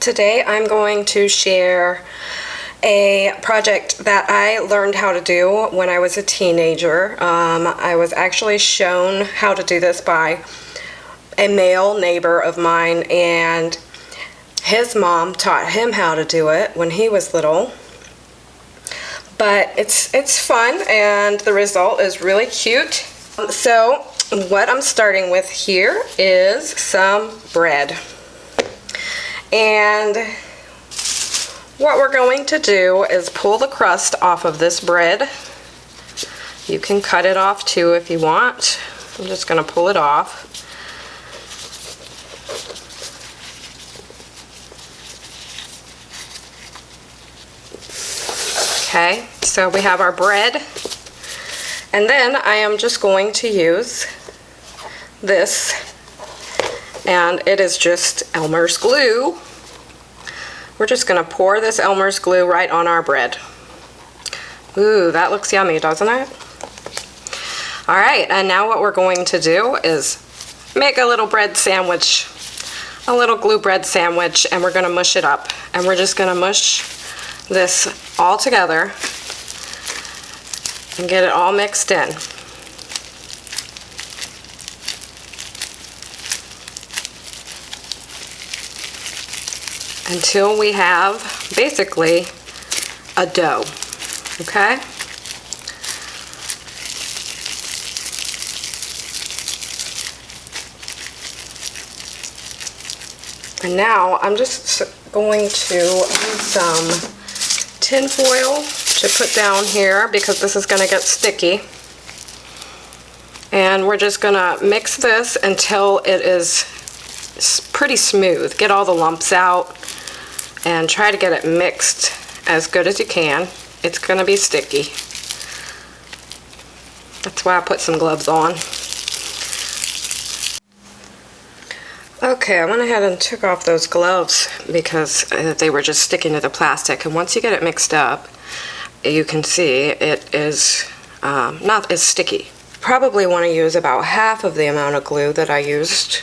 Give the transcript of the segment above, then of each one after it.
Today I'm going to share a project that I learned how to do when I was a teenager. I was actually shown how to do this by a male neighbor of mine, and his mom taught him how to do it when he was little. But it's fun, and the result is really cute. So what I'm starting with here is some bread. And what we're going to do is pull the crust off of this bread. You can cut it off too if you want. I'm just going to pull it off. Okay, so we have our bread. And then I am just going to use this, and it is just Elmer's glue. We're just going to pour this Elmer's glue right on our bread. Ooh, that looks yummy, doesn't it? All right, and now what we're going to do is make a little bread sandwich, a little glue bread sandwich, and we're going to mush it up. And we're just going to mush this all together and get it all mixed in. Until we have basically a dough, okay? And now I'm just going to use some tin foil to put down here because this is going to get sticky. And we're just going to mix this until it is pretty smooth. Get all the lumps out and try to get it mixed as good as you can. It's going to be sticky. That's why I put some gloves on. Okay, I went ahead and took off those gloves because they were just sticking to the plastic. And once you get it mixed up, you can see it is not as sticky. Probably want to use about half of the amount of glue that I used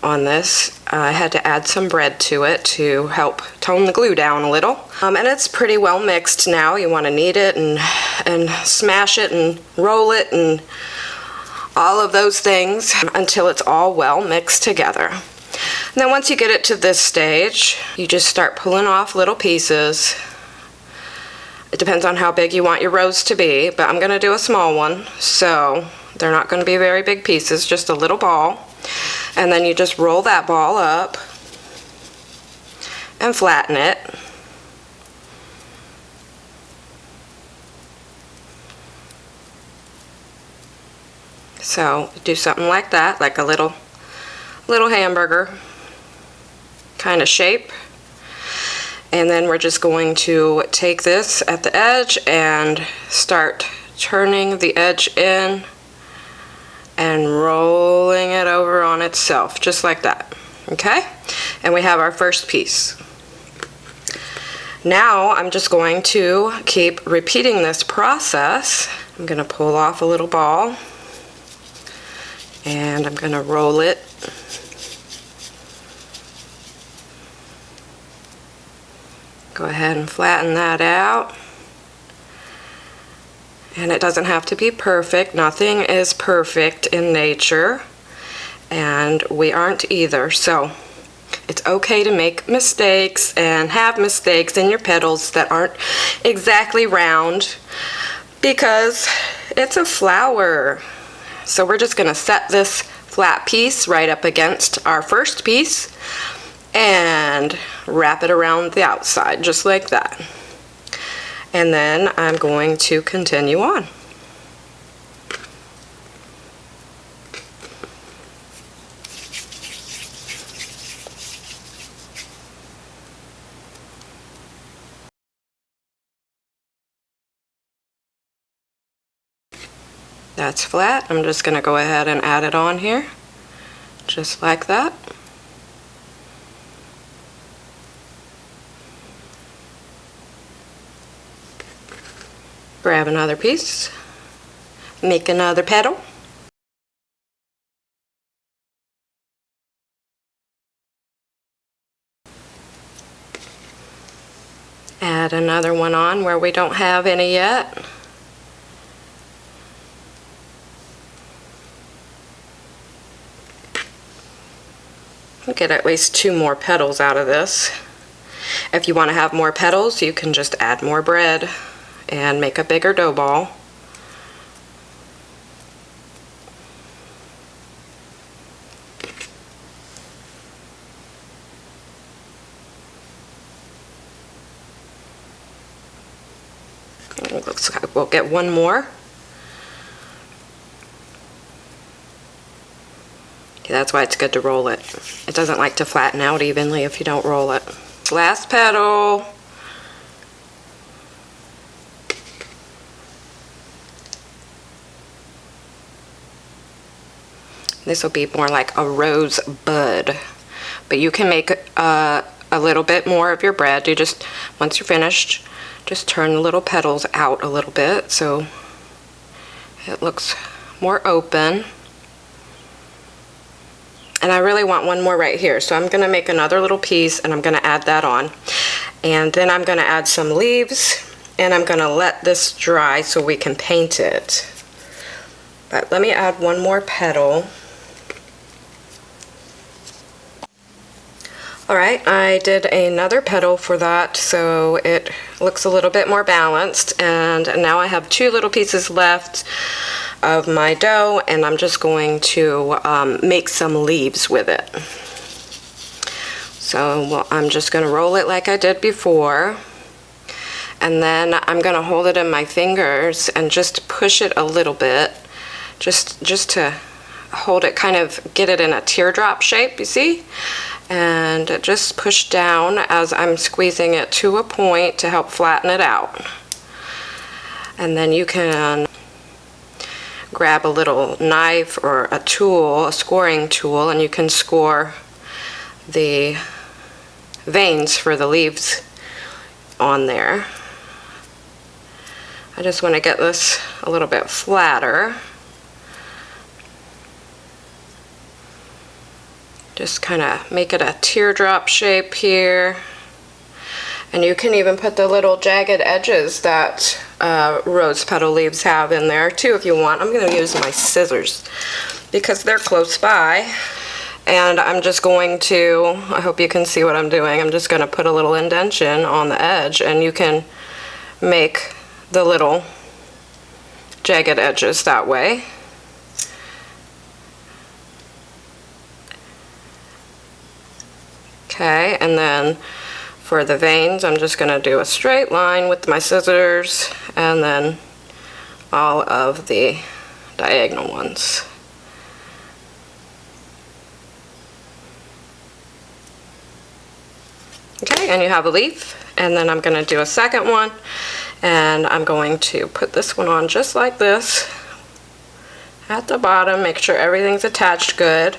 on this. I had to add some bread to it to help tone the glue down a little. And it's pretty well mixed now. You want to knead it and smash it and roll it and all of those things until it's all well mixed together. And then once you get it to this stage, you just start pulling off little pieces. It depends on how big you want your rows to be, but I'm going to do a small one, so they're not going to be very big pieces, just a little ball. And then you just roll that ball up and flatten it. So do something like that, like a little hamburger kind of shape. And then we're just going to take this at the edge and start turning the edge in and rolling it over on itself, just like that, okay? And we have our first piece. Now I'm just going to keep repeating this process. I'm gonna pull off a little ball, and I'm gonna roll it. Go ahead and flatten that out. And it doesn't have to be perfect. Nothing is perfect in nature, and we aren't either. So it's okay to make mistakes and have mistakes in your petals that aren't exactly round because it's a flower. So we're just going to set this flat piece right up against our first piece and wrap it around the outside just like that. And then I'm going to continue on. That's flat. I'm just going to go ahead and add it on here, just like that. Grab another piece, make another petal, add another one on where we don't have any yet. Get at least 2 more petals out of this. If you want to have more petals, you can just add more bread and make a bigger dough ball. It looks like we'll get one more. That's why it's good to roll it. It doesn't like to flatten out evenly if you don't roll it. Last petal. This will be more like a rose bud. But you can make a little bit more of your bread. You just, once you're finished, just turn the little petals out a little bit so it looks more open. And I really want one more right here, so I'm going to make another little piece and I'm going to add that on. And then I'm going to add some leaves and I'm going to let this dry so we can paint it. But let me add one more petal. Alright, I did another petal for that so it looks a little bit more balanced, and now I have 2 little pieces left of my dough, and I'm just going to make some leaves with it. So I'm just going to roll it like I did before, and then I'm going to hold it in my fingers and just push it a little bit, just to hold it, kind of get it in a teardrop shape, you see? And just push down as I'm squeezing it to a point to help flatten it out. And then you can grab a little knife or a tool, a scoring tool, and you can score the veins for the leaves on there. I just want to get this a little bit flatter. Just kind of make it a teardrop shape here. And you can even put the little jagged edges that rose petal leaves have in there too if you want. I'm going to use my scissors because they're close by. And I'm just going to, I hope you can see what I'm doing, I'm just going to put a little indentation on the edge, and you can make the little jagged edges that way. Okay, and then for the veins, I'm just going to do a straight line with my scissors and then all of the diagonal ones. Okay, and you have a leaf, and then I'm going to do a second one, and I'm going to put this one on just like this at the bottom, make sure everything's attached good.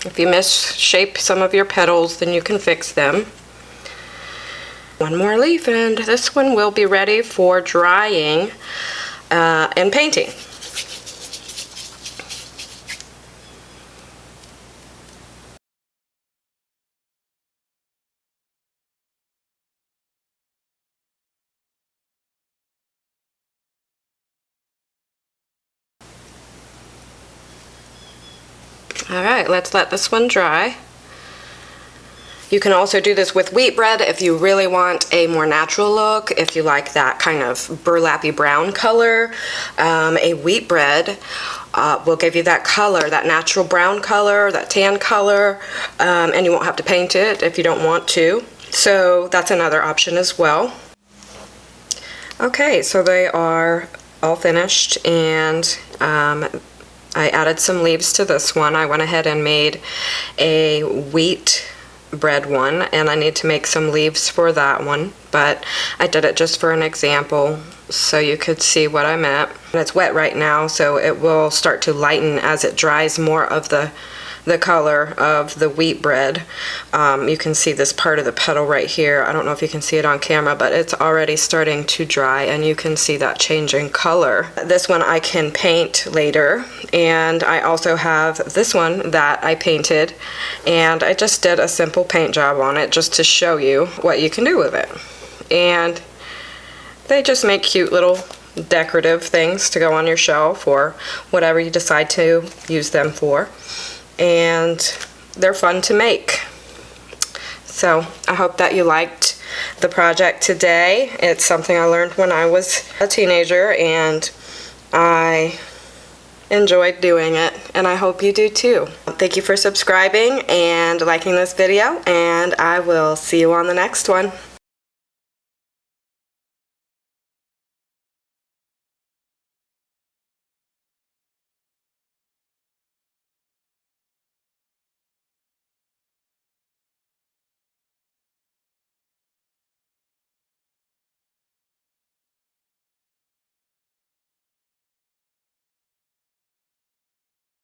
If you misshape some of your petals, then you can fix them. One more leaf, and this one will be ready for drying and painting. Alright, let's let this one dry. You can also do this with wheat bread if you really want a more natural look, if you like that kind of burlappy brown color. A wheat bread will give you that color, that natural brown color, that tan color, and you won't have to paint it if you don't want to. So that's another option as well. Okay, so they are all finished, and I added some leaves to this one. I went ahead and made a wheat bread one, and I need to make some leaves for that one, but I did it just for an example so you could see what I meant. And it's wet right now, so it will start to lighten as it dries. More of the the color of the wheat bread. You can see this part of the petal right here. I don't know if you can see it on camera, but it's already starting to dry, and you can see that change in color. This one I can paint later, and I also have this one that I painted, and I just did a simple paint job on it just to show you what you can do with it. And they just make cute little decorative things to go on your shelf or whatever you decide to use them for. And they're fun to make. So I hope that you liked the project today. It's something I learned when I was a teenager, and I enjoyed doing it, and I hope you do too. Thank you for subscribing and liking this video, and I will see you on the next one.